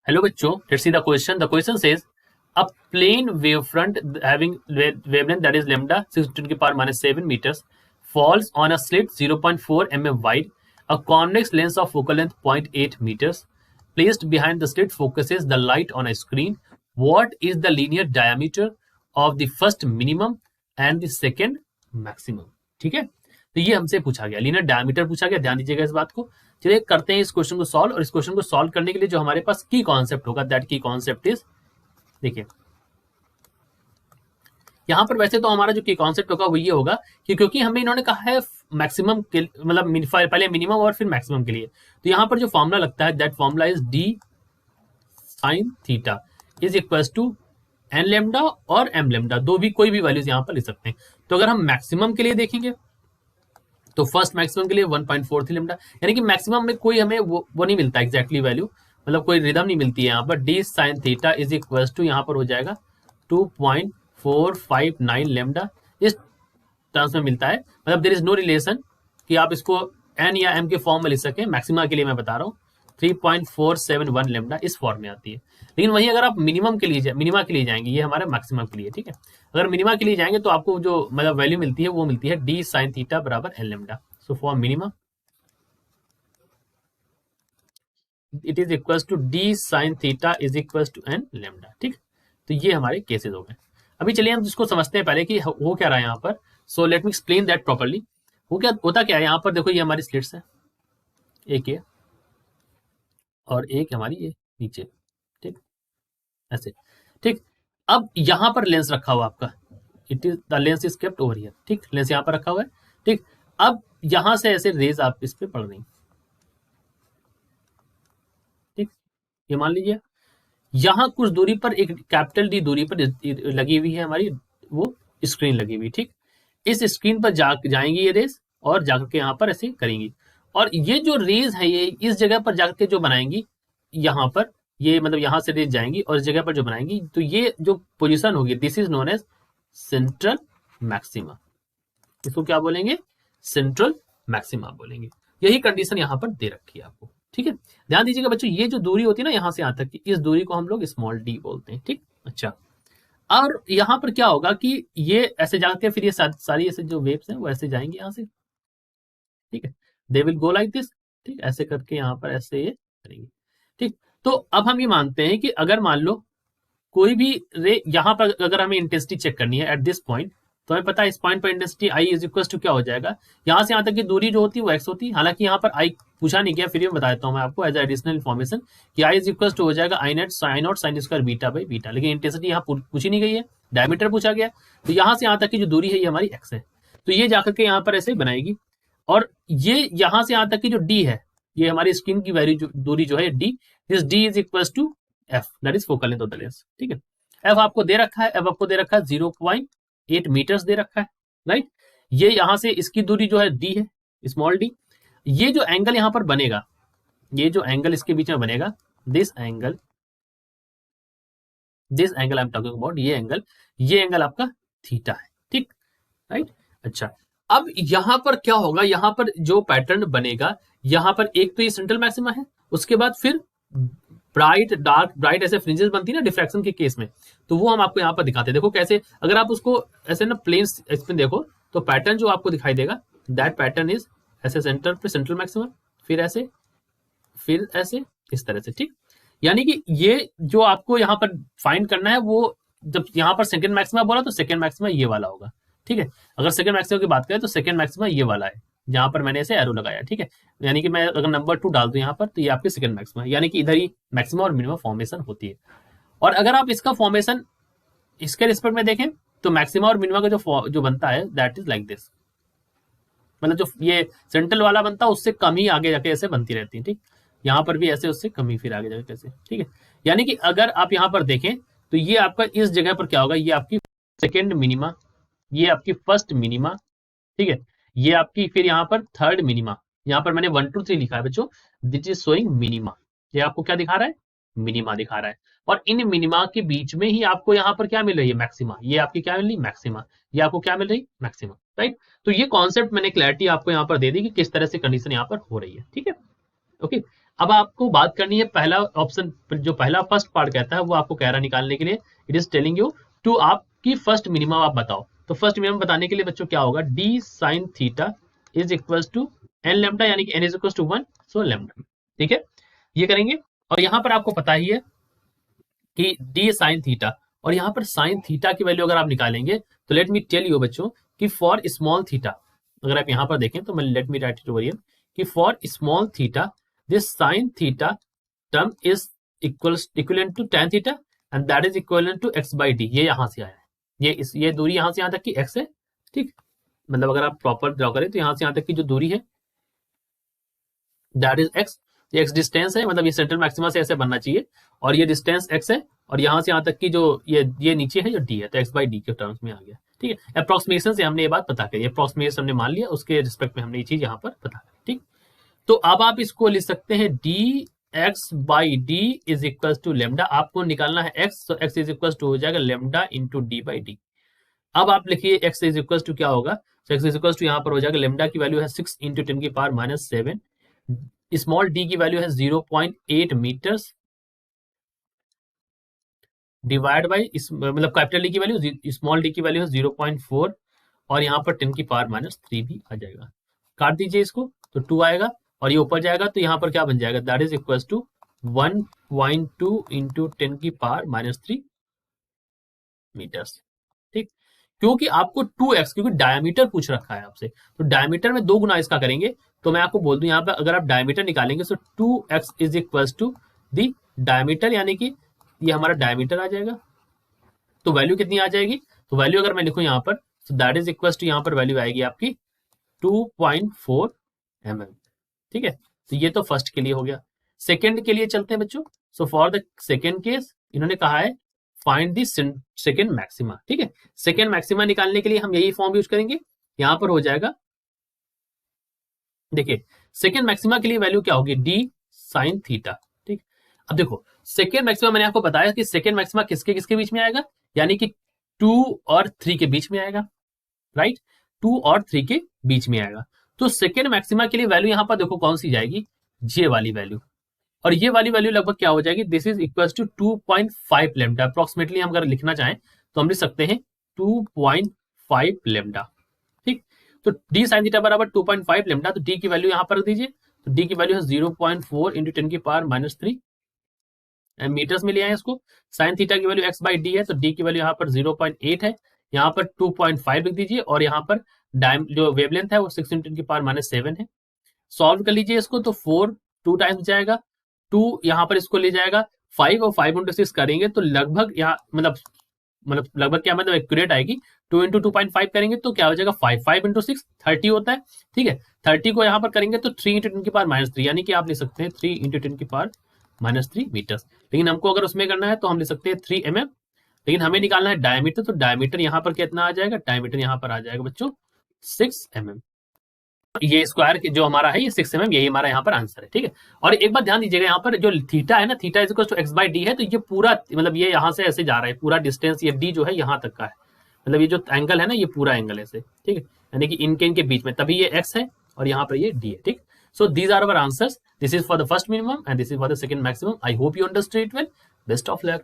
Hello बच्चों, let's see the question. The question says a plane wavefront having wavelength that is lambda 6 to the power minus 7 meters falls on a slit 0.4 mm wide. A convex lens of focal length 0.8 meters placed behind the slit focuses the light on a screen. What is the linear diameter of the first minimum and the second maximum? ठीक है, तो ये हमसे पूछा गया, linear diameter पूछा गया, ध्यान दीजिएगा इस बात को। चलिए करते हैं इस क्वेश्चन को सॉल्व, और इस क्वेश्चन को सॉल्व करने के लिए जो हमारे पास की कॉन्सेप्ट होगा, दैट की कॉन्सेप्ट इज, देखिए यहां पर वैसे तो हमारा जो की कॉन्सेप्ट होगा वो ये होगा कि क्योंकि हमें इन्होंने कहा है मैक्सिमम के मतलब पहले मिनिमम और फिर मैक्सिमम के लिए, तो यहां पर जो फॉर्मूला लगता है that formula is D sine theta is equal to N lambda और एम लेमडा, दो भी कोई भी वैल्यूज यहां पर ले सकते हैं। तो अगर हम मैक्सिमम के लिए देखेंगे तो फर्स्ट मैक्सिमम के लिए 1.43 लेमडा, यानी कि मैक्सिमम में कोई हमें वो नहीं मिलता एग्जैक्टली वैल्यू, मतलब कोई रिदम नहीं मिलती है यहाँ पर। D sine theta is equal to यहाँ पर हो जाएगा 2.459 लेमडा, इस टर्म्स में मिलता है। मतलब देयर इज नो रिलेशन कि आप इसको एन या एम के फॉर्म में लिख सकें। मैक्सिमा के लिए मैं बता रहा हूँ 3.471 लेमडा इस फॉर्म में आती है। लेकिन वहीं अगर आप मिनिमा के लिए जाएंगे, ये हमारे मैक्सिमम के लिए, ठीक है। अगर मिनिमा के लिए जाएंगे तो आपको जो मतलब वैल्यू मिलती है वो मिलती है डी साइन थीटा बराबर N lambda. So for minima it is equal to D sine theta is equal to N lambda, ठीक। तो ये हमारे केसेस हो गए। अभी चलिए हम जिसको समझते हैं पहले कि वो क्या रहा है यहाँ पर। So let me explain that properly. वो क्या होता क्या है यहाँ पर, देखो ये हमारी स्लिट्स है, एक ये और एक हमारी ये नीचे, ठीक, ऐसे, ठीक। अब यहां पर लेंस रखा हुआ आपका, it is the lens is kept over here, ठीक, लेंस यहां पर रखा हुआ है, ठीक। अब यहां से ऐसे रेज आप इस पे पड़ रही, ठीक। ये मान लीजिए यहां कुछ दूरी पर एक कैपिटल डी दूरी पर लगी हुई है हमारी वो स्क्रीन लगी हुई, ठीक। इस स्क्रीन पर जाएंगी ये रेज और जाकर के यहाँ पर ऐसे करेंगी, और ये जो रेज है ये इस जगह पर जाकर के जो बनाएंगी यहाँ पर, ये मतलब यहाँ से रेज जाएंगी और इस जगह पर जो बनाएंगी, तो ये जो पोजीशन होगी this is known as central maxima. इसको क्या बोलेंगे, सेंट्रल मैक्सिमा बोलेंगे। यही कंडीशन यहाँ पर दे रखी है आपको, ठीक है। ध्यान दीजिएगा बच्चों, ये जो दूरी होती है ना यहाँ से यहाँ तक की, इस दूरी को हम लोग स्मॉल डी बोलते हैं, ठीक। अच्छा, और यहाँ पर क्या होगा कि ये ऐसे जाके फिर ये सारी ऐसे जो वेव्स हैं वो ऐसे जाएंगी यहाँ से, ठीक है। They will go like this, ठीक, ऐसे करके यहाँ पर ऐसे ये करेंगे, ठीक। तो अब हम ये मानते हैं कि अगर मान लो कोई भी रे यहाँ पर अगर हमें इंटेंसिटी चेक करनी है एट दिस पॉइंट, तो हमें पता है इस पॉइंट पर intensity I is equal to क्या हो जाएगा, यहाँ से यहाँ तक की दूरी जो होती है वो एक्स होती है। हालांकि यहाँ पर आई पूछा नहीं गया, फिर भी बता देता हूँ मैं आपको एज एडिशनल इन्फॉर्मेशन कि आई इज इक्वल टू हो जाएगा I naught sine square beta by beta, लेकिन इंटेंसिटी यहाँ पूछी नहीं गई है, डायमीटर पूछा गया। तो यहाँ से यहाँ तक की जो दूरी है ये हमारी एक्स है, तो ये जाकर के यहाँ पर ऐसे बनाएगी, और ये यहाँ से यहाँ तक की जो डी है, ये हमारी स्क्रीन की वैल्यू दूरी जो है D, this D is equal to F, that is focal length of the lens, ठीक है। एफ आपको दे रखा है, एफ आपको दे रखा है 0.8 मीटर्स दे रखा है, राइट। ये यहां से इसकी दूरी जो है डी है, स्मॉल डी। ये जो एंगल यहां पर बनेगा, ये जो एंगल इसके बीच में बनेगा, this angle I am talking about, ये एंगल आपका थीटा है, ठीक, राइट। अच्छा, अब यहां पर क्या होगा, यहां पर जो पैटर्न बनेगा, यहां पर एक तो ये सेंट्रल मैक्सिमा है, उसके बाद फिर ब्राइट डार्क ब्राइट ऐसे फ्रिंजेस बनती है ना डिफ्रैक्शन के केस में, तो वो हम आपको यहाँ पर दिखाते हैं। देखो कैसे, अगर आप उसको ऐसे ना प्लेन इसमें देखो तो पैटर्न जो आपको दिखाई देगा दैट पैटर्न इज ऐसे सेंटर पे सेंट्रल मैक्सिमम, फिर ऐसे, फिर ऐसे, इस तरह से, ठीक। यानी कि ये जो आपको यहाँ पर फाइंड करना है वो, जब यहाँ पर सेकंड मैक्सिमा बोला तो सेकंड मैक्सिमा ये वाला होगा, ठीक है। अगर सेकंड मैक्सिमा की बात करें तो सेकंड मैक्सिमा ये वाला है जहां पर मैंने ऐसे एरो लगाया, ठीक है। यानी कि मैं अगर नंबर 2 डाल दूं यहाँ पर तो ये आपके सेकंड मैक्सिमा, यानी कि इधर ही मैक्सिमा और मिनिमम फॉर्मेशन होती है। और अगर आप इसका फॉर्मेशन इसके रिस्पेक्ट में देखें तो मैक्सिमा और मिनिमा का जो बनता है दैट इज लाइक दिस, मतलब जो ये सेंट्रल वाला बनता है उससे कम ही आगे जाके ऐसे बनती रहती है, ठीक। यहाँ पर भी ऐसे, उससे कम ही फिर आगे जाके कैसे, ठीक है। यानी कि अगर आप यहाँ पर देखें तो ये आपका इस जगह पर क्या होगा, ये आपकी सेकेंड मिनिमा, ये आपकी फर्स्ट मिनिमा, ठीक है। ये आपकी फिर यहाँ पर थर्ड मिनिमा, यहाँ पर मैंने 1 2 3 लिखा है बच्चों, दिस इज शोइंग मिनिमा, ये आपको क्या दिखा रहा है, मिनिमा दिखा रहा है। और इन मिनिमा के बीच में ही आपको यहाँ पर क्या मिल रही है, मैक्सिमा, ये आपकी क्या मिल रही है, मैक्सिमा, ये आपको क्या मिल रही है, मैक्सिमा, राइट। तो ये कॉन्सेप्ट मैंने क्लैरिटी आपको यहाँ पर दे दी कि किस तरह से कंडीशन यहाँ पर हो रही है, ठीक है, ओके। अब आपको बात करनी है पहला ऑप्शन, जो पहला फर्स्ट पार्ट कहता है वो आपको कह रहा निकालने के लिए, it is telling you to आपकी फर्स्ट मिनिमम आप बताओ। तो फर्स्ट मिनिमम बताने के लिए बच्चों क्या होगा, D sine theta is equal to N lambda, यानी कि N is equal to 1, so lambda. ठीक है, ये करेंगे। और यहां पर आपको पता ही है कि डी साइन थीटा, और यहां पर साइन थीटा की वैल्यू अगर आप निकालेंगे तो लेट मी टेल यू बच्चों कि फॉर स्मॉल थीटा, अगर आप यहां पर देखें तो मैं let me write it over here कि for small theta this sine theta term is equivalent to tan theta and that is equivalent to x by D. ये यहां से आया है, ये दूरी यहां से यहां तक की x है। ठीक, मतलब अगर आप प्रॉपर ड्रॉ करें तो यहां से यहां तक की जो दूरी है दैट इज x, ये x डिस्टेंस है, मतलब ये सेंट्रल मैक्सिमा से ऐसे बनना चाहिए, और ये डिस्टेंस x है, और यहां से यहां तक की जो ये नीचे है जो d है, तो x बाई डी के टर्म्स में आ गया। ठीक है, अप्रोक्सीमेशन से हमने ये बात पता करी, अप्रोक्सीमेशन हमने मान लिया, उसके रिस्पेक्ट में हमने ये चीज यहाँ पर पता करी। ठीक, तो अब आप इसको लिख सकते हैं D X by D is equal to lambda. आपको निकालना है x, तो x इज इक्वल टू हो जाएगा lambda into D by D. अब आप लिखिए x इज इक्वल टू क्या होगा, तो x इज इक्वल टू यहाँ पर हो जाएगा, लेमडा की वैल्यू है 6 इंटू 10 की पावर माइनस 7, स्मॉल डी की वैल्यू है 0.8 मीटर्स डिवाइड बाई मतलब कैपिटल डी की वैल्यू, स्मॉल डी की वैल्यू है 0.4, और यहाँ पर 10 की पावर माइनस 3 भी आ जाएगा। काट दीजिए इसको तो 2 आएगा, और ये ऊपर जाएगा तो यहाँ पर क्या बन जाएगा, that is equal to 1.2 into 10 की पावर माइनस 3 मीटर्स। ठीक, क्योंकि आपको 2x, क्योंकि डायमीटर पूछ रखा है आपसे, तो डायमीटर में 2 गुना इसका करेंगे। तो मैं आपको बोल दूं यहाँ पे अगर आप डायमीटर निकालेंगे तो 2x is equal to the diameter, यानी कि ये हमारा डायमीटर आ जाएगा। तो वैल्यू कितनी आ जाएगी, तो वैल्यू अगर मैं लिखूं यहाँ पर, तो दैट इज इक्वल टू यहाँ पर वैल्यू आएगी आपकी 2.4 mm। ठीक है, तो ये तो फर्स्ट के लिए हो गया। सेकेंड के लिए चलते हैं बच्चों। So for the second case इन्होंने कहा है फाइंड दी सेकेंड मैक्सिमा। ठीक है, सेकेंड मैक्सिमा निकालने के लिए हम यही फॉर्म यूज करेंगे। यहां पर हो जाएगा, देखिए सेकेंड मैक्सिमा के लिए वैल्यू क्या होगी, डी साइन थीटा। ठीक, अब देखो सेकेंड मैक्सिमा मैंने आपको बताया कि सेकेंड मैक्सिमा किसके किसके बीच में आएगा, यानी कि 2 और 3 के बीच में आएगा, राइट, 2 और 3 के बीच में आएगा। तो सेकेंड मैक्सिमा के लिए वैल्यू यहां पर देखो कौन सी जाएगी, ये वाली वैल्यू, और ये वाली वैल्यू लगभग क्या हो जाएगी, this is equal to 2.5 lambda. Approximately हम अगर लिखना चाहें तो हम लिख सकते हैं 2.5 लेमडा। ठीक, तो डी साइन थीटा बराबर 2.5 लेमडा, तो डी की वैल्यू यहां पर रख दीजिए, तो डी की वैल्यू है 0.4 इंटू 10 की पावर माइनस 3 मीटर्स में ले आए इसको। साइन थीटा की वैल्यू x बाई डी है, तो डी की वैल्यू यहाँ पर 0.8 है, यहाँ पर 2.5 लिख दीजिए, और यहाँ पर जो वेवलेंथ है वो 6 इंटू 10 की पावर माइनस 7 है। सॉल्व कर लीजिए इसको, तो 4 2 टाइम्स जाएगा, 2 यहाँ पर इसको ले जाएगा 5, और 5 इंटू 6 करेंगे तो लगभग यहाँ मतलब लगभग क्या मतलब एक्यूरेट आएगी, 2 इंटू 2.5 करेंगे तो क्या हो जाएगा 5 इंटू 6 30 होता है। ठीक है, 30 को यहाँ पर करेंगे तो 3 इंटू 10 की पावर माइनस 3, यानी कि आप ले सकते हैं 3 इंटू 10 की पावर माइनस 3 मीटर्स। लेकिन हमको अगर उसमें करना है तो हम ले सकते हैं 3 mm, लेकिन हमें निकालना है डायमीटर, तो डायमीटर यहाँ पर कितना आ जाएगा, डायमीटर यहाँ पर आ जाएगा बच्चों 6 mm। ये स्क्वायर जो हमारा है ये 6 mm, यही हमारा यहाँ पर आंसर है। ठीक है, और एक बात ध्यान दीजिएगा, यहाँ पर जो थीटा है ना, theta is equal to x by D है, तो ये पूरा मतलब ये यहाँ से ऐसे जा रहा है, पूरा डिस्टेंस ये डी जो है यहाँ तक का है, मतलब ये जो एंगल है ना ये पूरा एंगल है ऐसे। ठीक है, यानी कि इनके बीच में, तभी ये x है और यहाँ पर ये d है। ठीक, so these are our answers. This is for the first minimum and this is for the second maximum. I hope you understood it well. Best of luck.